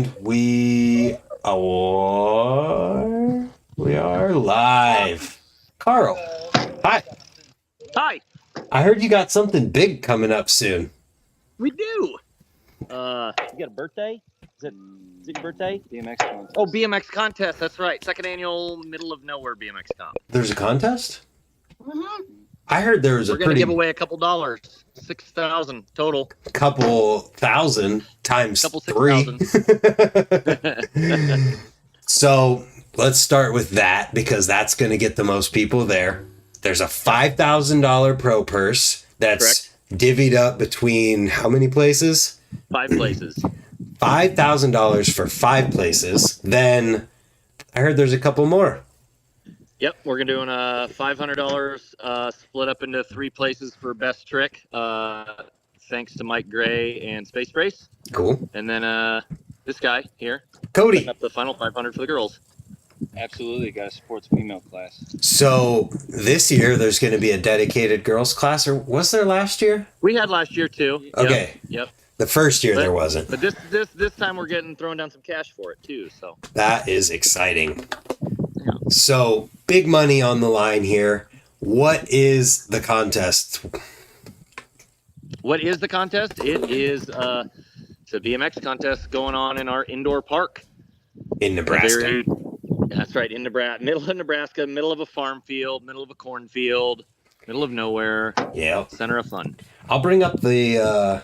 And we are live. Carl, hi. Hi. I heard you got something big coming up soon. We do. You got a birthday? Is it your birthday? BMX contest. Oh, BMX contest. That's right. Second annual Middle of Nowhere BMX comp. There's a contest? Mm-hmm. I heard there was We're going to give away a couple dollars. 6,000 total. couple thousand times Couple 3. 6,000. So let's start with that because that's going to get the most people there. There's a $5,000 pro purse that's divvied up between how many places? 5 places. $5,000 for 5 places. Then I heard there's a couple more. Yep, we're doing a $500 split up into 3 places for best trick. Thanks to Mike Gray and Space Race. Cool. And then this guy here. Cody. Up the final 500 for the girls. Absolutely, got to support the female class. So this year there's going to be a dedicated girls class, or was there last year? We had last year too. Okay. Yep. The first year there wasn't. But this time we're getting thrown down some cash for it too. So that is exciting. Yeah. So big money on the line here. What is the contest? What is the contest? It is it's a BMX contest going on in our indoor park In Nebraska. That's right, in Nebraska, middle of Nebraska, middle of a farm field, middle of a cornfield, middle of nowhere. Yeah. Center of fun. I'll bring up the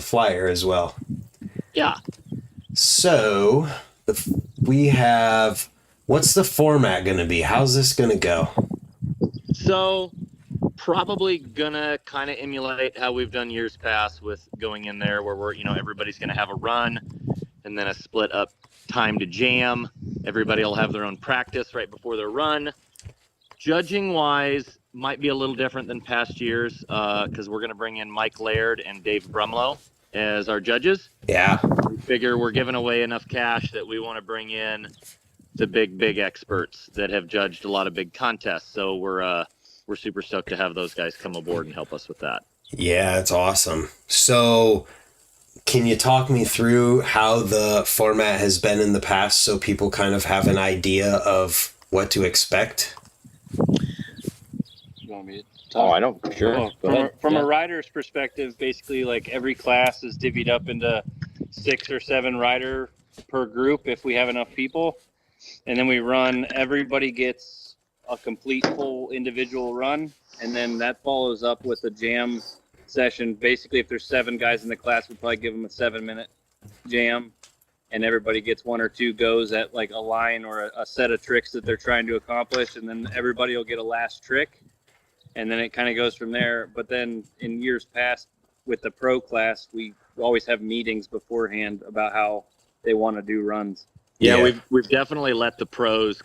flyer as well. Yeah. So we have. What's the format going to be? How's this going to go? So probably gonna kind of emulate how we've done years past with going in there where we're everybody's gonna have a run and then a split up time to jam. Everybody will have their own practice right before their run. Judging wise might be a little different than past years because we're gonna bring in Mike Laird and Dave Brumlow as our judges. Yeah. We figure we're giving away enough cash that we want to bring in the big experts that have judged a lot of big contests. So we're super stoked to have those guys come aboard and help us with that. Yeah, it's awesome. So can you talk me through how the format has been in the past so people kind of have an idea of what to expect? You want me to talk? Oh, I know. Sure. From a rider's perspective, basically, like every class is divvied up into 6 or 7 rider per group if we have enough people. And then we run, everybody gets a complete full individual run. And then that follows up with a jam session. Basically, if there's 7 guys in the class, we'll probably give them a 7-minute jam. And everybody gets 1 or 2 goes at like a line or a set of tricks that they're trying to accomplish. And then everybody will get a last trick. And then it kind of goes from there. But then in years past with the pro class, we always have meetings beforehand about how they want to do runs. Yeah, we've definitely let the pros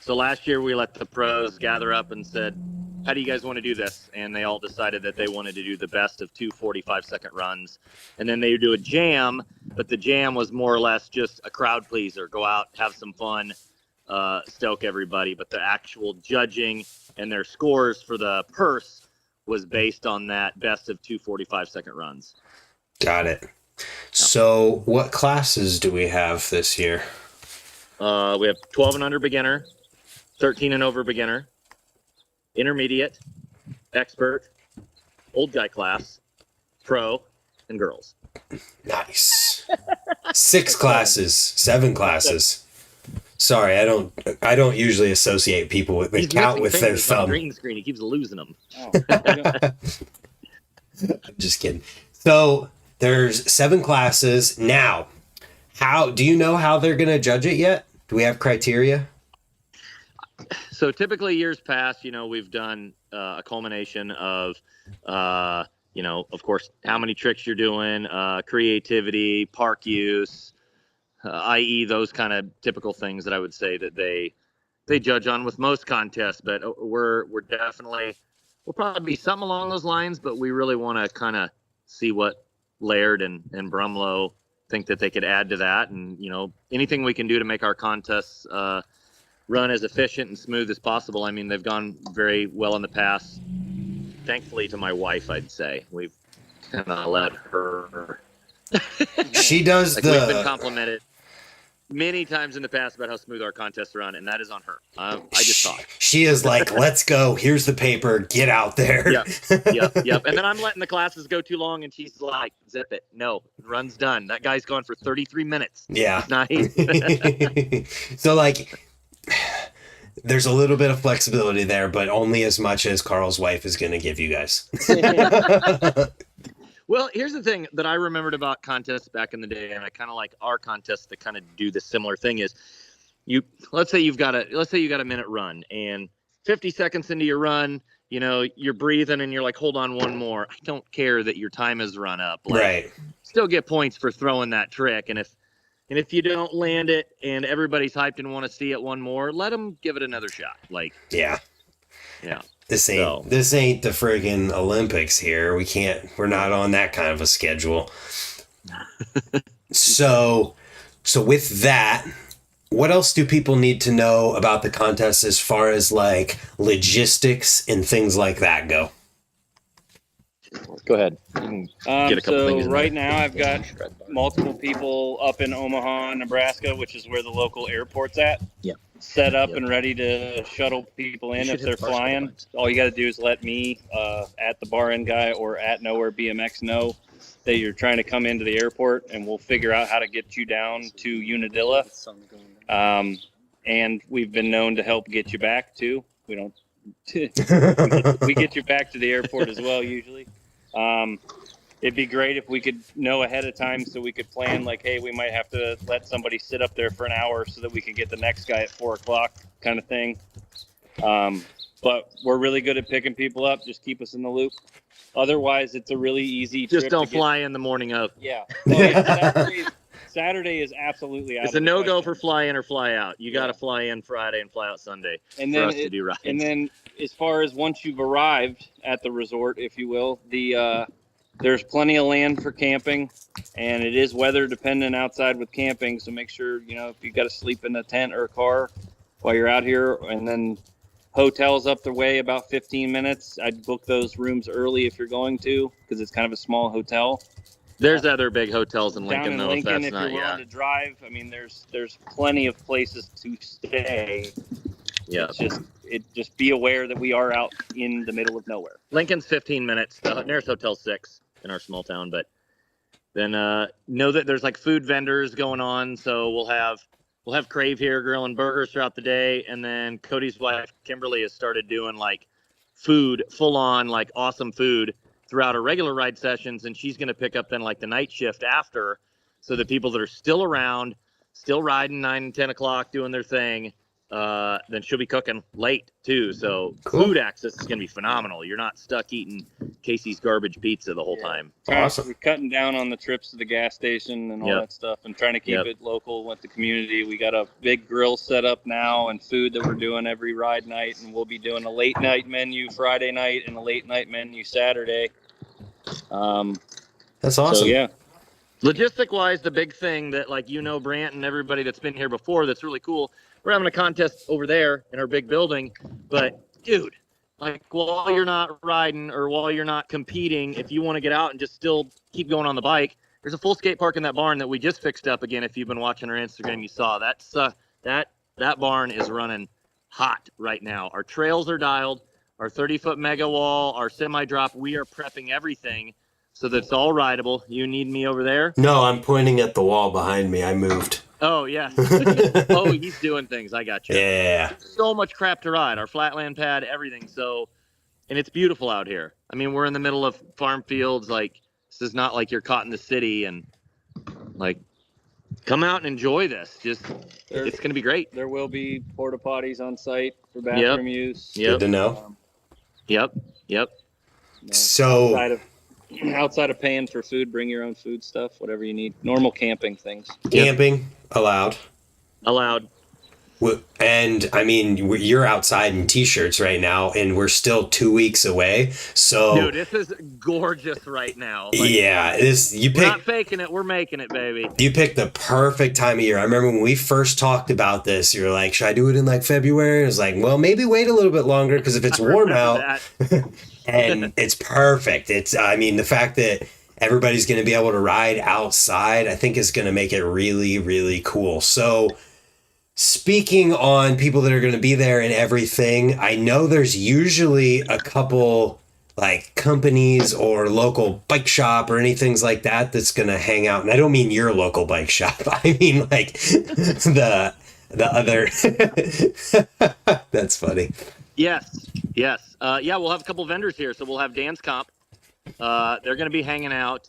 so last year we let the pros gather up and said, how do you guys want to do this? And they all decided that they wanted to do the best of 2 45-second runs. And then they would do a jam, but the jam was more or less just a crowd pleaser. Go out, have some fun, stoke everybody. But the actual judging and their scores for the purse was based on that best of 2 45-second runs. Got it. So what classes do we have this year? We have 12 and under beginner, 13 and over beginner, intermediate, expert, old guy class, pro, and girls. Nice. 6 classes, 7 classes. Sorry, I don't usually associate people with the count with their thumb. Green screen, he keeps losing them. Oh, I'm just kidding. So there's 7 classes now. How do you know how they're going to judge it yet? Do we have criteria? So typically years past, we've done a culmination of, of course, how many tricks you're doing, creativity, park use, i.e. those kind of typical things that I would say that they judge on with most contests. But we're definitely, we'll probably be something along those lines, but we really want to kind of see what Laird and Brumlow think that they could add to that. And, anything we can do to make our contests run as efficient and smooth as possible. I mean, they've gone very well in the past. Thankfully to my wife, I'd say. We've kind of let her. She does we've been complimented. many times in the past about how smooth our contests run, and that is on her. I just saw it. She is like, let's go. Here's the paper. Get out there. Yep. And then I'm letting the classes go too long, and she's like, zip it. No, run's done. That guy's gone for 33 minutes. Yeah. Nice. So, like, there's a little bit of flexibility there, but only as much as Carl's wife is going to give you guys. Well, here's the thing that I remembered about contests back in the day, and I kind of like our contests that kind of do the similar thing is let's say you got a minute run, and 50 seconds into your run, you know, you're breathing and you're like, hold on one more. I don't care that your time has run up. Like, right. Still get points for throwing that trick. And if you don't land it and everybody's hyped and want to see it one more, let them give it another shot. Like, yeah. This ain't the friggin' Olympics here. We're not on that kind of a schedule. So with that, what else do people need to know about the contest as far as like logistics and things like that go? Go ahead. Get a couple things right now I've got multiple people up in Omaha, Nebraska, which is where the local airport's at. Yeah. Set up and ready to shuttle people in if they're flying. All you got to do is let me at the bar end guy or at Nowhere BMX know that you're trying to come into the airport, and we'll figure out how to get you down to Unadilla. And we've been known to help get you back too. We don't. We get you back to the airport as well usually. It'd be great if we could know ahead of time so we could plan like, hey, we might have to let somebody sit up there for an hour so that we could get the next guy at 4:00 kind of thing. But we're really good at picking people up. Just keep us in the loop. Otherwise, it's a really easy trip. Just don't fly in the morning of. Yeah. Well, Saturday is absolutely out. It's a no-go for fly in or fly out. You got to fly in Friday and fly out Sunday for us to do rides. And then as far as once you've arrived at the resort, if you will, there's plenty of land for camping, and it is weather dependent outside with camping. So make sure, you know, if you got to sleep in a tent or a car while you're out here, and then hotels up the way about 15 minutes. I'd book those rooms early if you're going to, because it's kind of a small hotel. There's other big hotels in Lincoln, though. If you're willing to drive, I mean, there's plenty of places to stay. Yeah. Just be aware that we are out in the middle of nowhere. Lincoln's 15 minutes. The nearest hotel's 6 in our small town, but then know that there's like food vendors going on. So we'll have Crave here grilling burgers throughout the day, and then Cody's wife Kimberly has started doing like food, full on like awesome food throughout our regular ride sessions, and she's going to pick up then like the night shift after, so the people that are still around, still riding 9 and 10 o'clock doing their thing, then she'll be cooking late too. So cool. Food access is going to be phenomenal. You're not stuck eating Casey's garbage pizza the whole time. Awesome. We're cutting down on the trips to the gas station and all that stuff, and trying to keep it local with the community. We got a big grill set up now and food that we're doing every ride night, and we'll be doing a late night menu Friday night and a late night menu Saturday. That's awesome. So, yeah. Logistic wise, the big thing that, like, you know, Brant and everybody that's been here before, that's really cool. We're having a contest over there in our big building, but dude, like, while you're not riding or while you're not competing, if you want to get out and just still keep going on the bike, there's a full skate park in that barn that we just fixed up again. If you've been watching our Instagram, you saw that's that barn is running hot right now. Our trails are dialed, our 30-foot mega wall, our semi-drop. We are prepping everything so that it's all rideable. You need me over there? No, I'm pointing at the wall behind me. I moved. Oh, yeah. Oh, he's doing things. I got you. Yeah. So much crap to ride. Our flatland pad, everything. So, and it's beautiful out here. I mean, we're in the middle of farm fields. Like, this is not like you're caught in the city. And, like, come out and enjoy this. It's going to be great. There will be porta potties on site for bathroom use. Good to know. Yep. So outside of paying for food, bring your own food stuff, whatever you need. Normal camping things. Camping allowed. And I mean, you're outside in t-shirts right now, and we're still 2 weeks away. So, dude, this is gorgeous right now. Like, we're not faking it. We're making it, baby. You picked the perfect time of year. I remember when we first talked about this, you were like, should I do it in like February? I was like, well, maybe wait a little bit longer, because if it's warm out and it's perfect. I mean, the fact that Everybody's going to be able to ride outside. I think is going to make it really, really cool. So speaking on people that are going to be there and everything, I know there's usually a couple like companies or local bike shop or anything like that that's going to hang out. And I don't mean your local bike shop. I mean like the other. That's funny. Yes. Yeah, we'll have a couple vendors here. So we'll have Dan's Comp. They're going to be hanging out.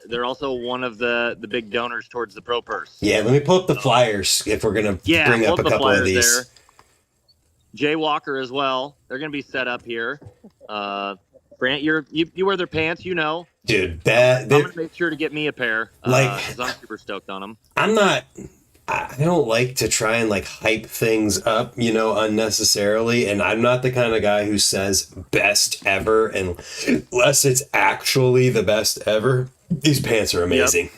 They're also one of the big donors towards the Pro Purse. Yeah, let me pull up the flyers if we're going to bring up a couple of these. There. Jay Walker as well. They're going to be set up here. Brant, you wear their pants, you know. Dude, I'm going to make sure to get me a pair. Because I'm super stoked on them. I don't like to try and like hype things up, unnecessarily. And I'm not the kind of guy who says best ever unless it's actually the best ever. These pants are amazing.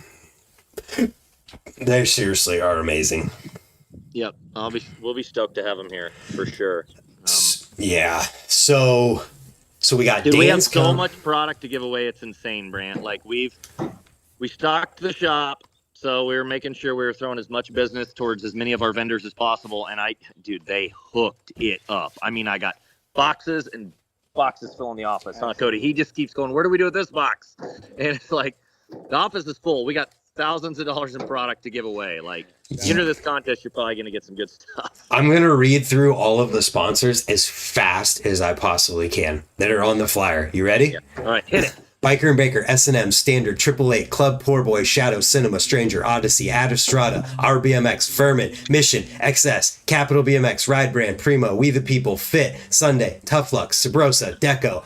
Yep. They seriously are amazing. Yep. We'll be stoked to have them here for sure. Yeah. So we got we have so much product to give away. It's insane, Brant. Like we stocked the shop. So we were making sure we were throwing as much business towards as many of our vendors as possible. And they hooked it up. I mean, I got boxes and boxes filling the office. Huh, Cody? He just keeps going, where do we do with this box? And it's like, the office is full. We got thousands of dollars in product to give away. Like, enter this contest, you're probably going to get some good stuff. I'm going to read through all of the sponsors as fast as I possibly can that are on the flyer. You ready? Yeah. All right, hit it. Biker and Baker, S&M, Standard, Triple Eight, Club, Poor Boy, Shadow, Cinema, Stranger, Odyssey, Ad Estrada, Our BMX, Furman, Mission, XS, Capital BMX, Ride Brand, Primo, We the People, Fit, Sunday, Tough Luck, Sabrosa, Deco,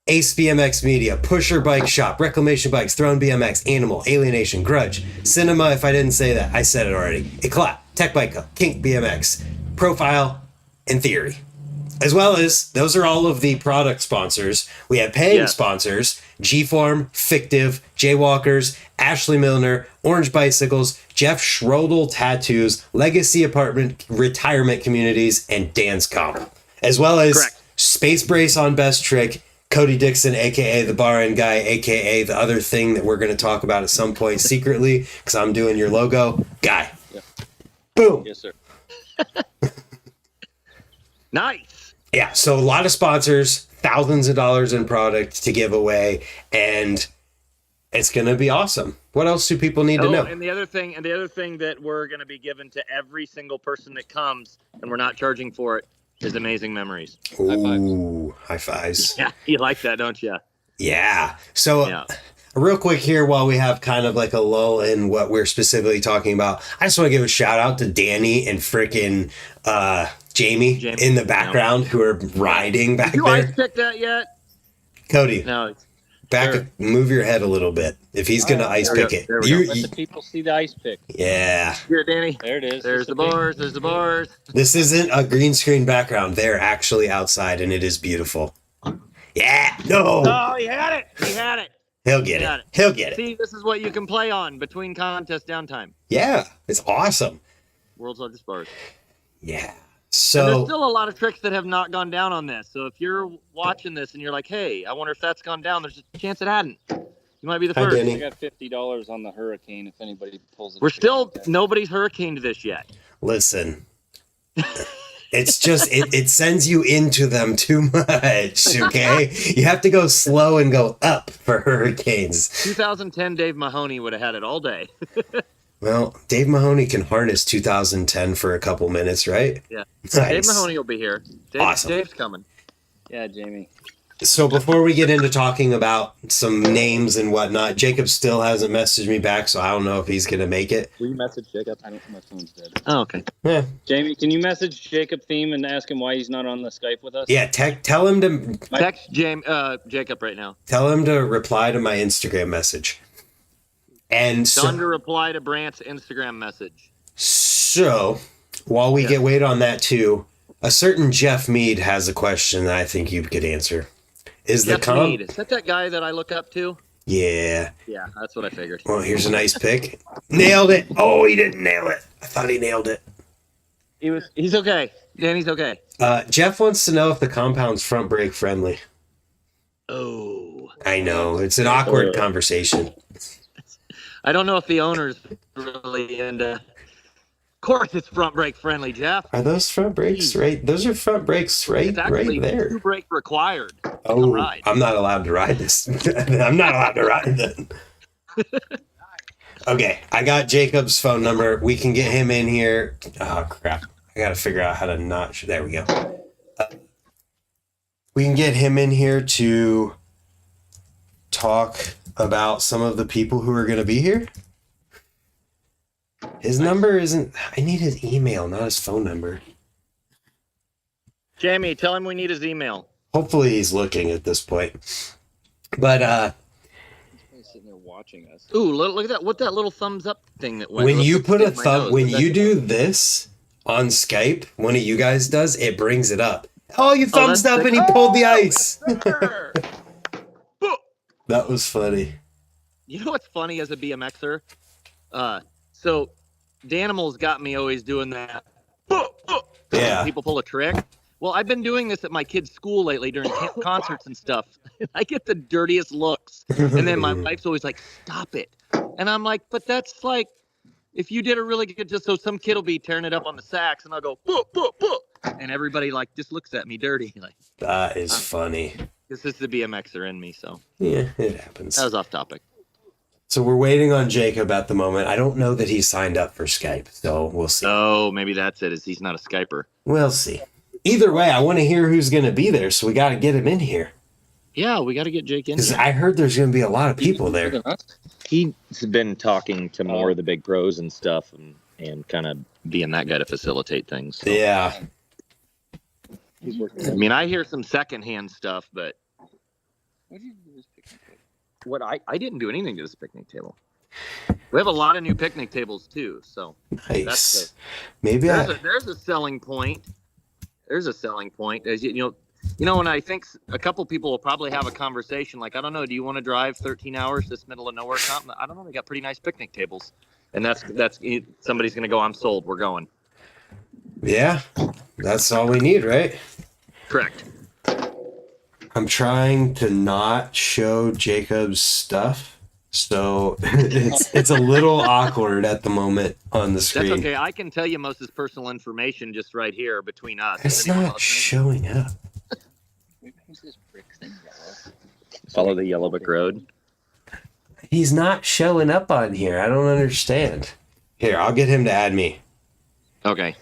Ace BMX Media, Pusher Bike Shop, Reclamation Bikes, Throne BMX, Animal, Alienation, Grudge, Cinema, if I didn't say that, I said it already, Eclat, Tech Bike, Kink BMX, Profile, and Theory. As well as, those are all of the product sponsors. We have paying sponsors, G-Form, Fictive, Jaywalkers, Ashley Milner, Orange Bicycles, Jeff Schrodel Tattoos, Legacy Apartment Retirement Communities, and Dan's Comp. As well as Space Brace on Best Trick, Cody Dixon, a.k.a. the Bar End Guy, a.k.a. the other thing that we're going to talk about at some point secretly, because I'm doing your logo. Guy. Yep. Boom. Yes, sir. Nice. Yeah, so a lot of sponsors, thousands of dollars in product to give away, and it's going to be awesome. What else do people need to know? And the other thing that we're going to be giving to every single person that comes, and we're not charging for it, is amazing memories. Ooh, high fives. Yeah, you like that, don't you? Yeah. So real quick here, while we have kind of like a lull in what we're specifically talking about, I just want to give a shout out to Danny and frickin' Jamie in the background who are riding back there. Did you ice pick that yet? Cody, no. Move your head a little bit. If he's going to ice pick it. Let the people see the ice pick. Yeah. Here, Danny. There it is. There's the bars. There's the bars. This isn't a green screen background. They're actually outside, and it is beautiful. Yeah. No. Oh, he had it. He'll get it. He'll get it. See, this is what you can play on between contest downtime. Yeah. It's awesome. World's largest bars. Yeah. So and there's still a lot of tricks that have not gone down on this. So if you're watching this and you're like, hey, I wonder if that's gone down, there's a chance it hadn't. You might be the first. I got $50 on the Hurricane if anybody pulls it. We're still, nobody's hurricaned this yet. Listen, it's just, it sends you into them too much, okay? You have to go slow and go up for hurricanes. 2010 Dave Mahoney would have had it all day. Well, Dave Mahoney can harness 2010 for a couple minutes, right? Yeah. Nice. Dave Mahoney will be here. Awesome. Dave's coming. Yeah, Jamie. So before we get into talking about some names and whatnot, Jacob still hasn't messaged me back, so I don't know if he's going to make it. Will you message Jacob? I don't know, my phone's dead. Oh, okay. Yeah. Jamie, can you message Jacob Theme and ask him why he's not on the Skype with us? Yeah, tell him to... Text Jacob right now. Tell him to reply to my Instagram message. And Tell him to reply to Brant's Instagram message. So, while we get wait on that too, a certain Jeff Mead has a question that I think you could answer. Is Jeff Mead, is that guy that I look up to? Yeah. Yeah, that's what I figured. Well, here's a nice pick. Nailed it. Oh, he didn't nail it. I thought he nailed it. He's okay. Danny's okay. Jeff wants to know if the compound's front brake friendly. Oh. I know. It's an awkward conversation. I don't know if the owner's really into. Of course, it's front brake friendly, Jeff. Are those front brakes right? Those are front brakes It's actually right there. 2 brake required. Oh, ride. I'm not allowed to ride this. I'm not allowed to ride then. Okay, I got Jacob's phone number. We can get him in here. Oh, crap. I got to figure out how to notch. There we go. We can get him in here to talk about some of the people who are going to be here. His number isn't... I need his email, not his phone number. Jamie, tell him we need his email. Hopefully he's looking at this point. But, He's sitting there watching us. Ooh, look at that! What that little thumbs up thing that went? when you put a thumb, when That's- you do this on Skype, one of you guys does, it brings it up. Oh, you thumbs that's up the- and he pulled the ice. Sure. That was funny. You know what's funny as a BMXer? So Danimal's got me always doing that. Yeah. People pull a trick. Well, I've been doing this at my kids' school lately during concerts and stuff. I get the dirtiest looks. And then my wife's always like, stop it. And I'm like, but that's like, if you did a really good, just so some kid will be tearing it up on the sax and I'll go, boop, boop, boop. And everybody like just looks at me dirty. Like, That is funny. this is the BMXer in me. So Yeah, it happens. that was off topic. So we're waiting on Jacob at the moment. I don't know that he signed up for Skype, so we'll see. Oh, maybe that's it. Is he's not a Skyper. We'll see. Either way, I want to hear who's going to be there, so we got to get him in here. Yeah, we got to get Jake in. Because I heard there's going to be a lot of people there. He's been talking to more of the big pros and stuff and kind of being that guy to facilitate things. So. Yeah. I mean, I hear some secondhand stuff, but What did you do this picnic table? what I didn't do anything to this picnic table. We have a lot of new picnic tables too, so Nice. Maybe there's a selling point. There's a selling point. As you know, and I think a couple people will probably have a conversation like, I don't know, do you want to drive 13 hours this middle of nowhere comp? I don't know. They got pretty nice picnic tables, and that's somebody's gonna go, I'm sold. We're going. Yeah. That's all we need, right? Correct. I'm trying to not show Jacob's stuff, so it's a little awkward at the moment on the screen. That's okay. I can tell you most of his personal information just right here between us. It's Anyone not else? showing up. Maybe this brick thing yellow. Follow the yellow brick road. He's not showing up on here. I don't understand. Here, I'll get him to add me. Okay.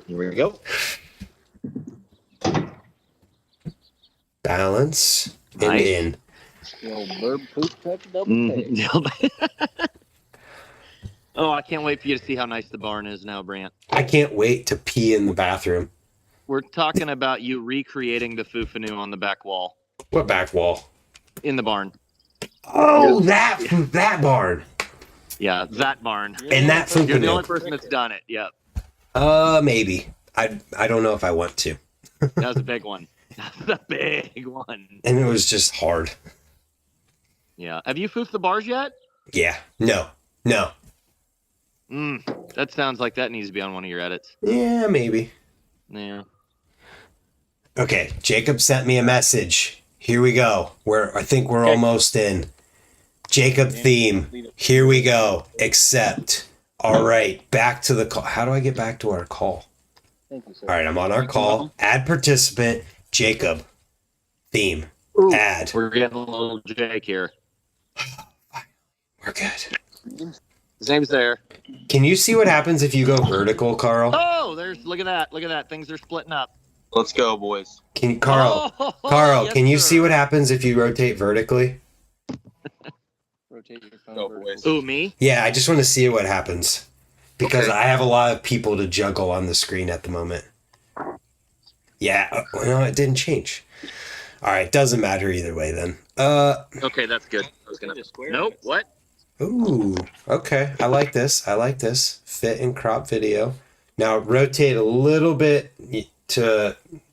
Here we go. Balance and Nice. in. The old bird poop truck double take. Oh, I can't wait for you to see how nice the barn is now, Brant. I can't wait to pee in the bathroom. We're talking about you recreating the Fufanu on the back wall What back wall? in the barn. Oh, that barn. Yeah, that barn. And that You're the only Fufanu. person that's done it. Yep. Maybe. I don't know if I want to. That was a big one. That's a big one. And it was just hard. Yeah. Have you foofed the bars yet? Yeah. No. That sounds like that needs to be on one of your edits. Yeah, maybe. Yeah. Okay, Jacob sent me a message. Here we go. I think we're almost in. Jacob theme. Here we go. Accept. All right, back to the call. How do I get back to our call? Thank you, sir. All right, I'm on our call. Add participant. Jacob. Theme. Ooh, Add. We're getting a little Jake here. We're good. His name's there. Can you see what happens if you go vertical, Carl? Oh, look at that. Look at that. Things are splitting up. Let's go, boys. Carl, Yes, can you sir. see what happens if you rotate vertically? Rotate your phone. Go, vertical. boys. Ooh, me? Yeah, I just want to see what happens. Because Okay. I have a lot of people to juggle on the screen at the moment. Yeah, no, it didn't change. All right, doesn't matter either way then. Okay, that's good. I was gonna. Just square Nope. it. What? Ooh, okay. I like this. Fit and crop video. Now rotate a little bit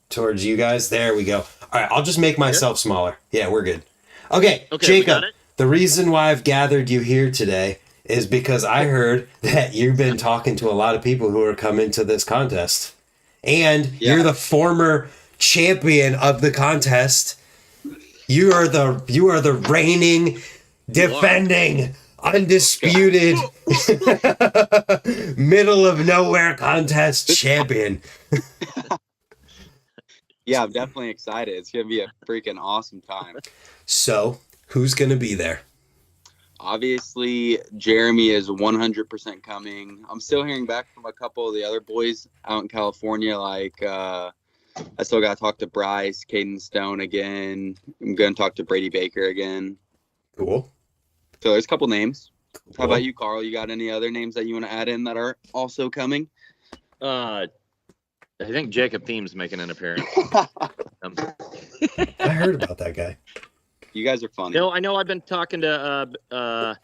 towards you guys. There we go. All right, I'll just make myself smaller. Yeah, we're good. Okay, Okay, we Jacob, got it? the reason why I've gathered you here today is because I heard that you've been talking to a lot of people who are coming to this contest. And you're the former champion of the contest. You are the reigning, defending, undisputed Middle of Nowhere Contest champion. Yeah, I'm definitely excited. It's going to be a freaking awesome time. So, who's going to be there? Obviously, Jeremy is 100% coming. I'm still hearing back from a couple of the other boys out in California. Like, I still got to talk to Bryce, Caden Stone again. I'm going to talk to Brady Baker again. Cool. So there's a couple names. Cool. How about you, Carl? You got any other names that you want to add in that are also coming? I think Jacob Thiem's making an appearance. I heard about that guy. You guys are funny. No, I know I've been talking to a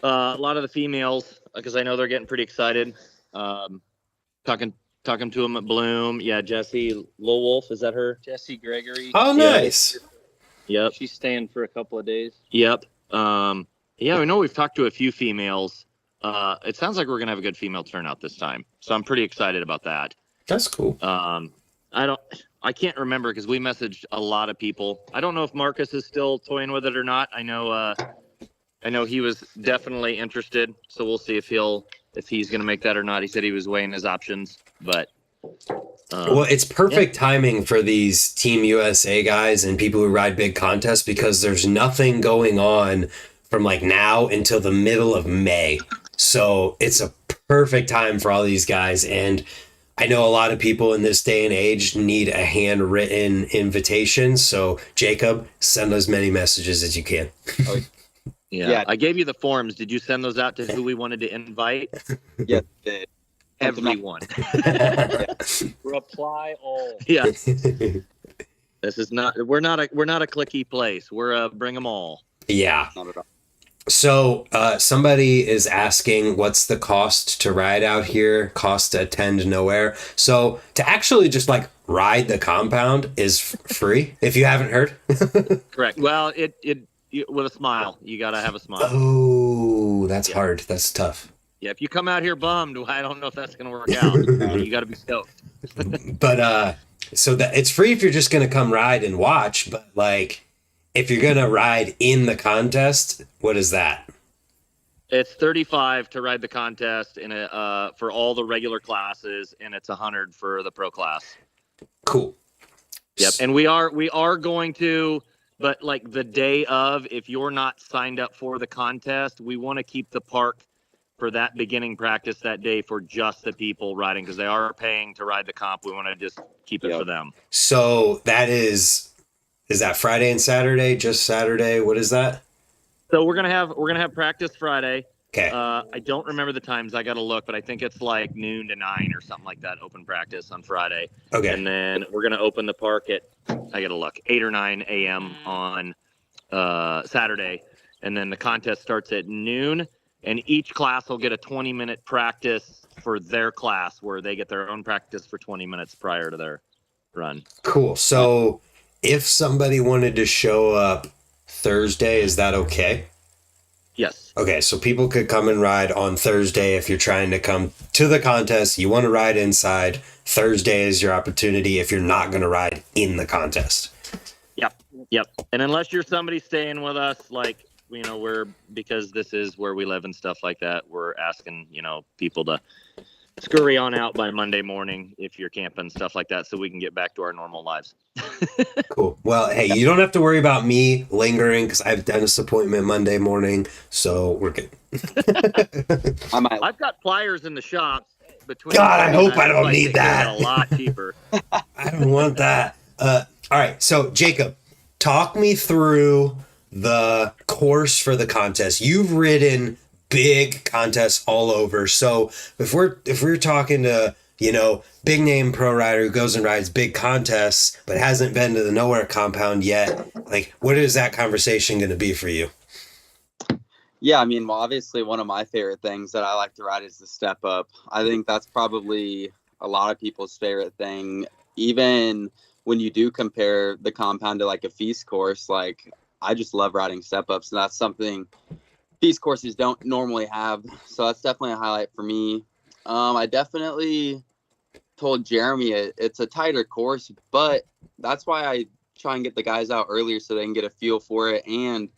lot of the females because I know they're getting pretty excited. Talking to them at Bloom. Yeah, Jessie Lowolf, is that her? Jesse Gregory. Oh, nice. Yep. She's staying for a couple of days. Yep. Yeah, I know we've talked to a few females. It sounds like we're gonna have a good female turnout this time, so I'm pretty excited about that. That's cool. I can't remember because we messaged a lot of people. I don't know if Marcus is still toying with it or not. I know he was definitely interested, so we'll see if he's going to make that or not. He said he was weighing his options, but well, it's perfect timing for these Team USA guys and people who ride big contests because there's nothing going on from like now until the middle of May. So it's a perfect time for all these guys. And I know a lot of people in this day and age need a handwritten invitation. So Jacob, send as many messages as you can. Yeah. I gave you the forms. Did you send those out to who we wanted to invite? Yeah. Everyone. Reply all. Yeah. This is not. We're not a clicky place. We're a bring them all. Yeah. Not at all. So somebody is asking what's the cost to ride out here, cost to attend nowhere. So to actually just like ride the compound is free if you haven't heard. Correct. Well, it with a smile. You got to have a smile. Oh, that's hard. That's tough. Yeah, if you come out here bummed, I don't know if that's going to work out. You got to be stoked. But so that it's free if you're just going to come ride and watch, but like if you're going to ride in the contest, what is that? It's $35 to ride the contest for all the regular classes, and it's $100 for the pro class. Cool. Yep. And we are going to, but like the day of, if you're not signed up for the contest, we want to keep the park for that beginning practice that day for just the people riding, because they are paying to ride the comp. We want to just keep it for them. So that is that Friday and Saturday? Just Saturday? What is that? So we're gonna have practice Friday. Okay. I don't remember the times. I got to look, but I think it's like noon to 9 or something like that. Open practice on Friday. Okay. And then we're gonna open the park at, I got to look, 8 or 9 a.m. on Saturday, and then the contest starts at noon. And each class will get a 20-minute practice for their class, where they get their own practice for 20 minutes prior to their run. Cool. So if somebody wanted to show up Thursday, is that okay? Yes. Okay, so people could come and ride on Thursday if you're trying to come to the contest. You want to ride inside. Thursday is your opportunity if you're not going to ride in the contest. Yep. And unless you're somebody staying with us, like, you know, because this is where we live and stuff like that, we're asking, you know, people to scurry on out by Monday morning if you're camping, stuff like that, so we can get back to our normal lives. Cool. Well, hey, you don't have to worry about me lingering because I have a dentist appointment Monday morning, so we're good. I've got pliers in the shop. God, I hope I don't need that. A lot cheaper. I don't want that. All right, so Jacob, talk me through the course for the contest. You've ridden big contests all over. So if we're talking to, you know, big name pro rider who goes and rides big contests but hasn't been to the Nowhere compound yet, like what is that conversation going to be for you? Yeah, I mean, well, obviously one of my favorite things that I like to ride is the step up. I think that's probably a lot of people's favorite thing. Even when you do compare the compound to like a feast course, like I just love riding step ups, and that's something feast courses don't normally have. So that's definitely a highlight for me. I definitely told Jeremy it's a tighter course, but that's why I try and get the guys out earlier so they can get a feel for it. And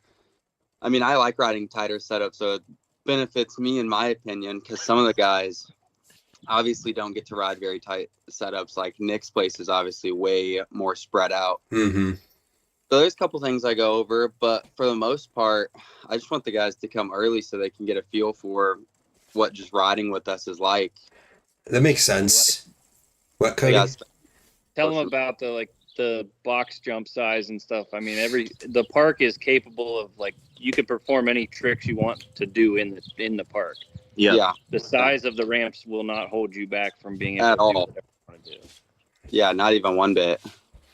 I mean, I like riding tighter setups, so it benefits me in my opinion, because some of the guys obviously don't get to ride very tight setups. Like Nick's place is obviously way more spread out. Mm-hmm. So there's a couple things I go over, but for the most part, I just want the guys to come early so they can get a feel for what just riding with us is like. That makes sense. What, Cody? Yeah, Tell them about the box jump size and stuff. I mean, the park is capable of, like, you can perform any tricks you want to do in the park. yeah. The size of the ramps will not hold you back from being able At to do all. whatever you want to do. Yeah, not even one bit.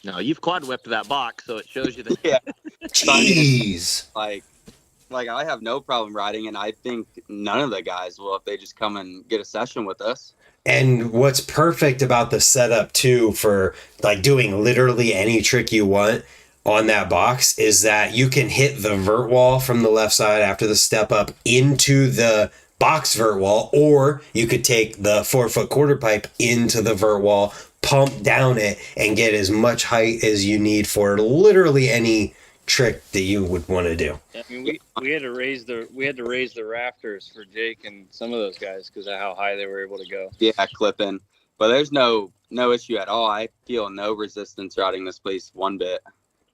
No, you've quad whipped that box, so it shows you that. Yeah. Jeez. Like I have no problem riding, and I think none of the guys will if they just come and get a session with us. And what's perfect about the setup too for like doing literally any trick you want on that box is that you can hit the vert wall from the left side after the step up into the box vert wall, or you could take the 4-foot quarter pipe into the vert wall, pump down it, and get as much height as you need for literally any trick that you would want to do. I mean, we had to raise the rafters for Jake and some of those guys because of how high they were able to go. Yeah, clipping. But there's no issue at all. I feel no resistance riding this place one bit.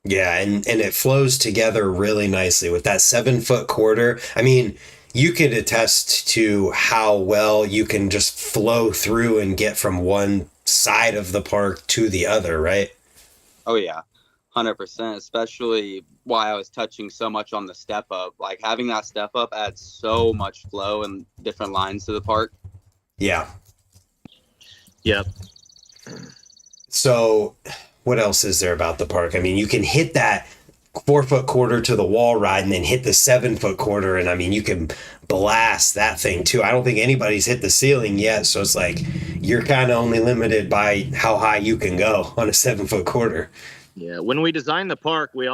Yeah, and it flows together really nicely with that 7-foot quarter. I mean, you could attest to how well you can just flow through and get from one side of the park to the other, right? Oh yeah, 100%. Especially why I was touching so much on the step up. Like having that step up adds so much flow and different lines to the park. Yeah. Yep. So what else is there about the park? I mean, you can hit that 4-foot quarter to the wall ride and then hit the 7-foot quarter. And I mean, you can blast that thing too. I don't think anybody's hit the ceiling yet. So it's like, you're kind of only limited by how high you can go on a 7-foot quarter. Yeah. When we designed the park, we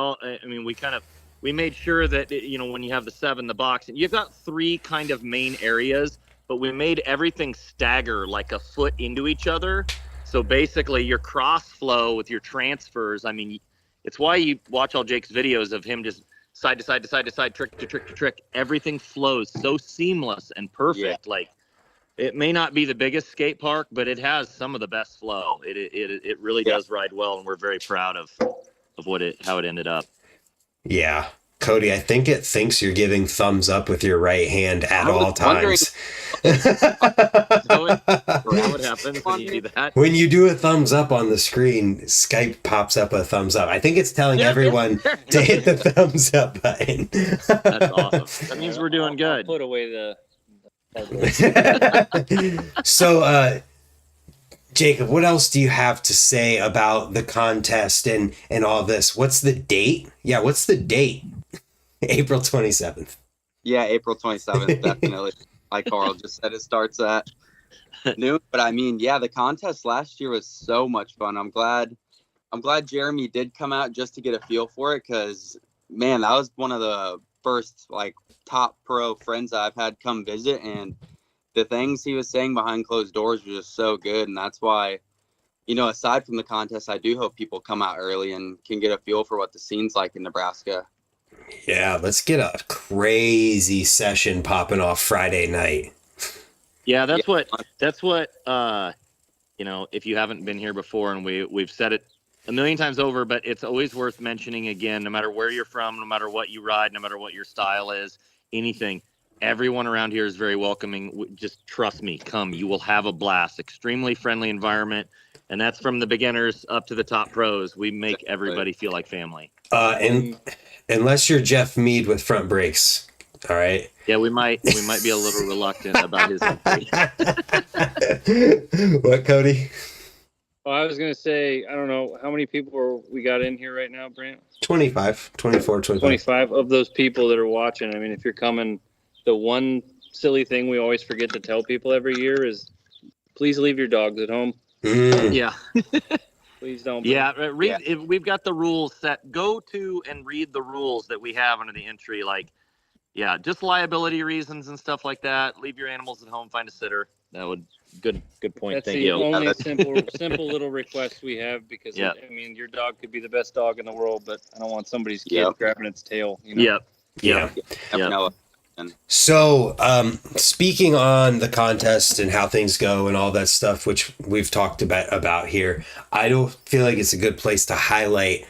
made sure that, when you have the box, and you've got 3 kind of main areas, but we made everything stagger like a foot into each other. So basically your cross flow with your transfers, I mean, it's why you watch all Jake's videos of him just side to side to side to side, trick to trick to trick. Everything flows so seamless and perfect. Yeah. Like, it may not be the biggest skate park, but it has some of the best flow. It really does ride well, and we're very proud of how it ended up. Yeah. Cody, I think it thinks you're giving thumbs up with your right hand at all times. What happens when you do that? When you do a thumbs up on the screen, Skype pops up a thumbs up. I think it's telling everyone to hit the thumbs up button. That's awesome. That means we're doing good. I'll put away the So, Jacob, what else do you have to say about the contest and all this? What's the date? Yeah, what's the date? April 27th. Yeah, April 27th, definitely. Like Carl just said, it starts at noon. But I mean, yeah, the contest last year was so much fun. I'm glad Jeremy did come out just to get a feel for it, because man, that was one of the first like top pro friends I've had come visit, and the things he was saying behind closed doors were just so good. And that's why, aside from the contest, I do hope people come out early and can get a feel for what the scene's like in Nebraska. Yeah, let's get a crazy session popping off Friday night. Yeah, that's what if you haven't been here before, and we've said it a million times over, but it's always worth mentioning again, no matter where you're from, no matter what you ride, no matter what your style is, anything, everyone around here is very welcoming. Just trust me, come, you will have a blast. Extremely friendly environment. And that's from the beginners up to the top pros. We make everybody feel like family. And unless you're Jeff Mead with front brakes, all right. Yeah, we might be a little reluctant about his entry. What, Cody? Well, I was gonna say, I don't know how many people we got in here right now, Brant. 25, 24, 25. 25 of those people that are watching. I mean, if you're coming, the one silly thing we always forget to tell people every year is, please leave your dogs at home. Yeah. Please don't. Yeah, we've got the rules set. Go to and read the rules that we have under the entry. Like, yeah, just liability reasons and stuff like that. Leave your animals at home. Find a sitter. good point. That's Thank the you. only simple little request we have, because Yep. I mean, your dog could be the best dog in the world, but I don't want somebody's kid Yep. grabbing its tail. You know? Yep. Yeah. Never Yep. know. So, speaking on the contest and how things go and all that stuff, which we've talked about here, I don't feel like it's a good place to highlight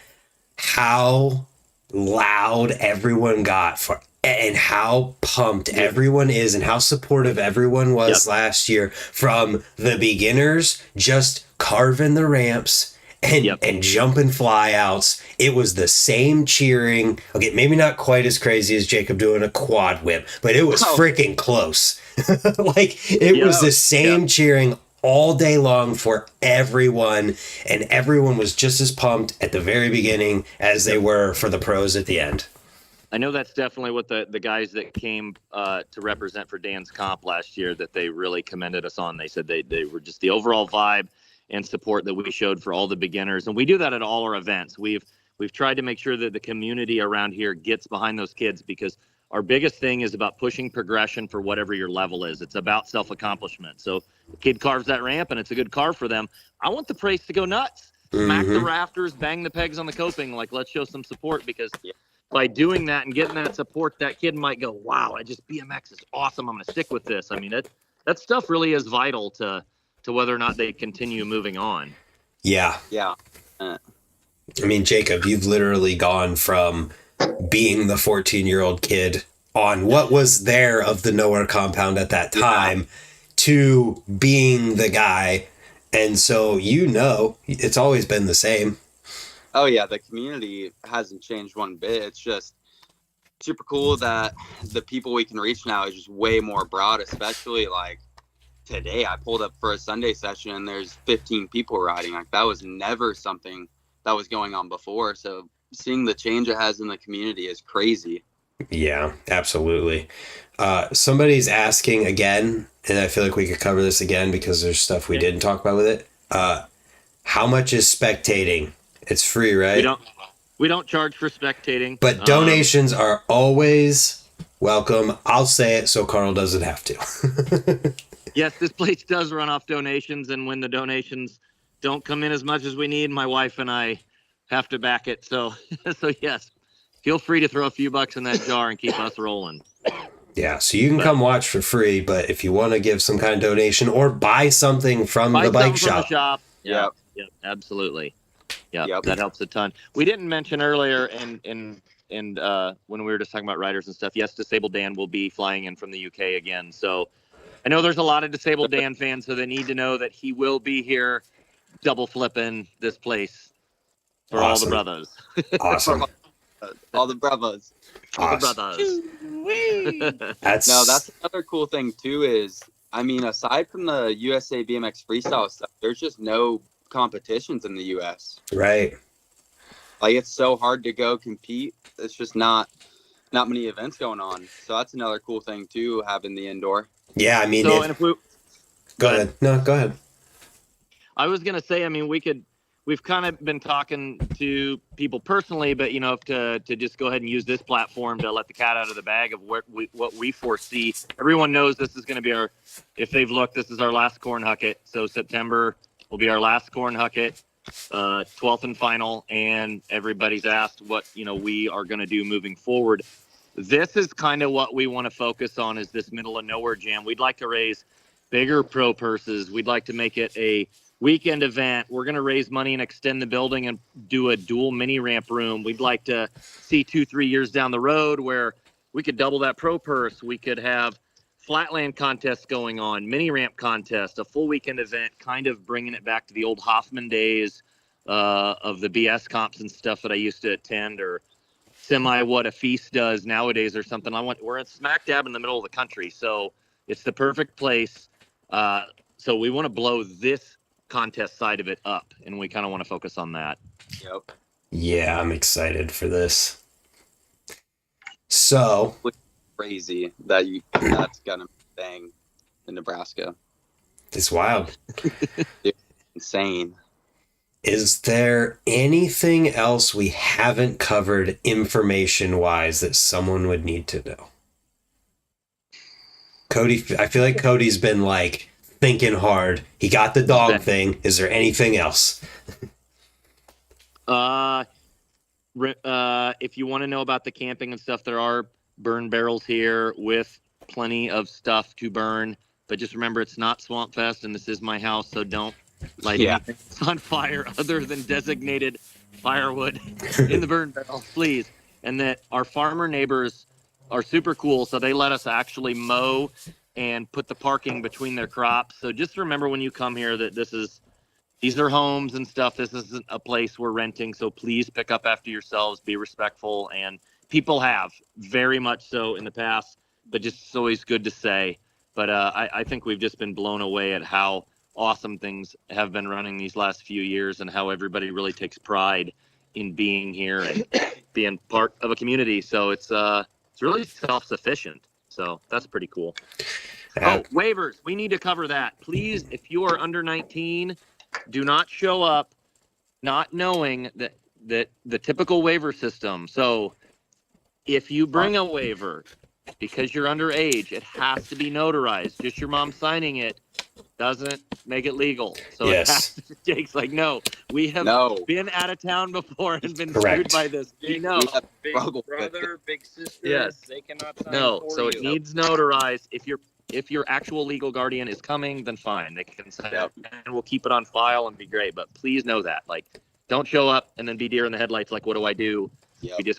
how loud everyone got for and how pumped everyone is and how supportive everyone was last year, from the beginners just carving the ramps and jumping flyouts. It was the same cheering. Okay, maybe not quite as crazy as Jacob doing a quad whip, but it was freaking close. Like, it was the same cheering all day long for everyone, and everyone was just as pumped at the very beginning as they were for the pros at the end. I know that's definitely what the guys that came to represent for Dan's comp last year, that they really commended us on. They said they were just the overall vibe and support that we showed for all the beginners. And we do that at all our events. We've tried to make sure that the community around here gets behind those kids, because our biggest thing is about pushing progression for whatever your level is. It's about self-accomplishment. So the kid carves that ramp and it's a good carve for them. I want the praise to go nuts. Smack the rafters, bang the pegs on the coping. Like, let's show some support, because by doing that and getting that support, that kid might go, wow, BMX is awesome. I'm going to stick with this. I mean, that stuff really is vital to whether or not they continue moving on. Yeah. Yeah. I mean, Jacob, you've literally gone from being the 14-year-old kid on what was there of the Nowhere compound at that time to being the guy. And so, it's always been the same. Oh yeah, the community hasn't changed one bit. It's just super cool that the people we can reach now is just way more broad, especially like today I pulled up for a Sunday session and there's 15 people riding. Like, that was never something that was going on before. So seeing the change it has in the community is crazy. Yeah, absolutely. Somebody's asking again, and I feel like we could cover this again because there's stuff we didn't talk about with it. How much is spectating? It's free, right? We don't charge for spectating. But donations are always welcome. I'll say it so Carl doesn't have to. Yes, this place does run off donations, and when the donations don't come in as much as we need, my wife and I have to back it. So yes, feel free to throw a few bucks in that jar and keep us rolling. Yeah, so you can come watch for free, but if you want to give some kind of donation or buy something from the bike shop. Yep, absolutely. Yep, that helps a ton. We didn't mention earlier, and when we were just talking about riders and stuff, yes, Disabled Dan will be flying in from the UK again. So I know there's a lot of Disabled Dan fans, so they need to know that he will be here double flipping this place for all the brothers. Awesome. All the brothers. All the brothers. That's another cool thing too is, I mean, aside from the USA BMX freestyle stuff, there's just no competitions in the US. Right. Like, it's so hard to go compete. It's just not many events going on. So that's another cool thing too, having the indoor. Yeah, I mean, go ahead. No, go ahead. I was gonna say, I mean, we've kind of been talking to people personally, but to just go ahead and use this platform to let the cat out of the bag of what we foresee. Everyone knows this is going to be if they've looked, this is our last Corn Hucket. So September will be our last Corn Hucket, 12th and final, and everybody's asked what we are going to do moving forward. This is kind of what we want to focus on, is this Middle of Nowhere Jam. We'd like to raise bigger pro purses. We'd like to make it a weekend event. We're going to raise money and extend the building and do a dual mini ramp room. We'd like to see 2-3 years down the road where we could double that pro purse. We could have flatland contests going on, mini ramp contest, a full weekend event, kind of bringing it back to the old Hoffman days of the BS comps and stuff that I used to attend, or what a feast does nowadays or something. We're smack dab in the middle of the country, so it's the perfect place. So we want to blow this contest side of it up, and we kind of want to focus on that. Yep. Yeah, I'm excited for this. So crazy that's gonna bang in Nebraska. It's wild. Insane. Is there anything else we haven't covered information-wise that someone would need to know? Cody, I feel like Cody's been like thinking hard. He got the dog thing. Is there anything else? If you want to know about the camping and stuff, there are burn barrels here with plenty of stuff to burn. But just remember, it's not Swamp Fest, and this is my house, so don't light anything on fire other than designated firewood in the burn barrel, please. And that our farmer neighbors are super cool, so they let us actually mow and put the parking between their crops. So just remember when you come here that these are homes and stuff. This isn't a place we're renting, so please pick up after yourselves, be respectful, and people have very much so in the past, but just it's always good to say. But I think we've just been blown away at how awesome things have been running these last few years and how everybody really takes pride in being here and being part of a community. So it's really self-sufficient. So that's pretty cool. Oh, waivers. We need to cover that. Please, if you are under 19, do not show up not knowing that the typical waiver system. So if you bring a waiver because you're underage, it has to be notarized. Just your mom signing it doesn't make it legal. So Jake's like, no, we have been out of town before and been screwed by this. Big brother, big sister. Yes. They cannot sign So it needs notarized. If your actual legal guardian is coming, then fine, they can sign it, and we'll keep it on file and be great. But please know that, like, don't show up and then be deer in the headlights. Like, what do I do?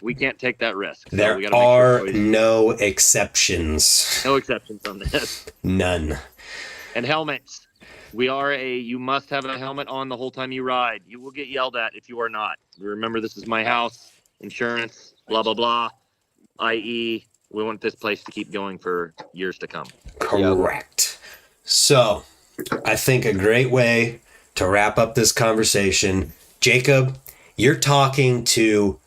We can't take that risk. So there are no exceptions. No exceptions on this. None. And helmets. You must have a helmet on the whole time you ride. You will get yelled at if you are not. Remember, this is my house, insurance, blah, blah, blah, i.e., we want this place to keep going for years to come. Correct. So I think a great way to wrap up this conversation, Jacob, you're talking to,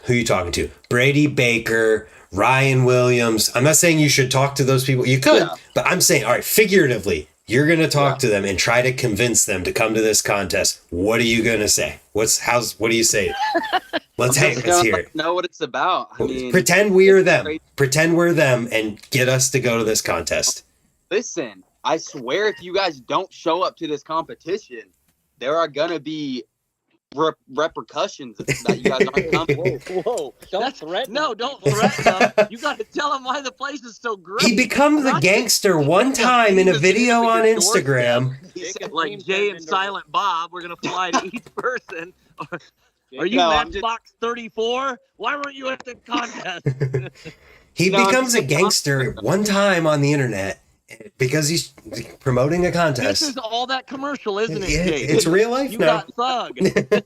who are you talking to? Brady Baker, Ryan Williams. I'm not saying you should talk to those people. You could, but I'm saying, all right, figuratively, you're going to talk to them and try to convince them to come to this contest. What are you going to say? What do you say? Let's hear it. Know what it's about. I mean, pretend we're them. Pretend we're them and get us to go to this contest. Listen, I swear if you guys don't show up to this competition, there are going to be repercussions that you guys aren't coming. Whoa. Don't threaten. No, don't threaten them. You got to tell them why the place is so great. He becomes a gangster one time in a video on Instagram. Like Jay and Silent Bob, we're going to fly to each person. Are you Matchbox 34? Why weren't you at the contest? He becomes a gangster one time on the internet because he's promoting a contest. This is all that commercial, isn't it, Jake? It's real life you now. Got thug.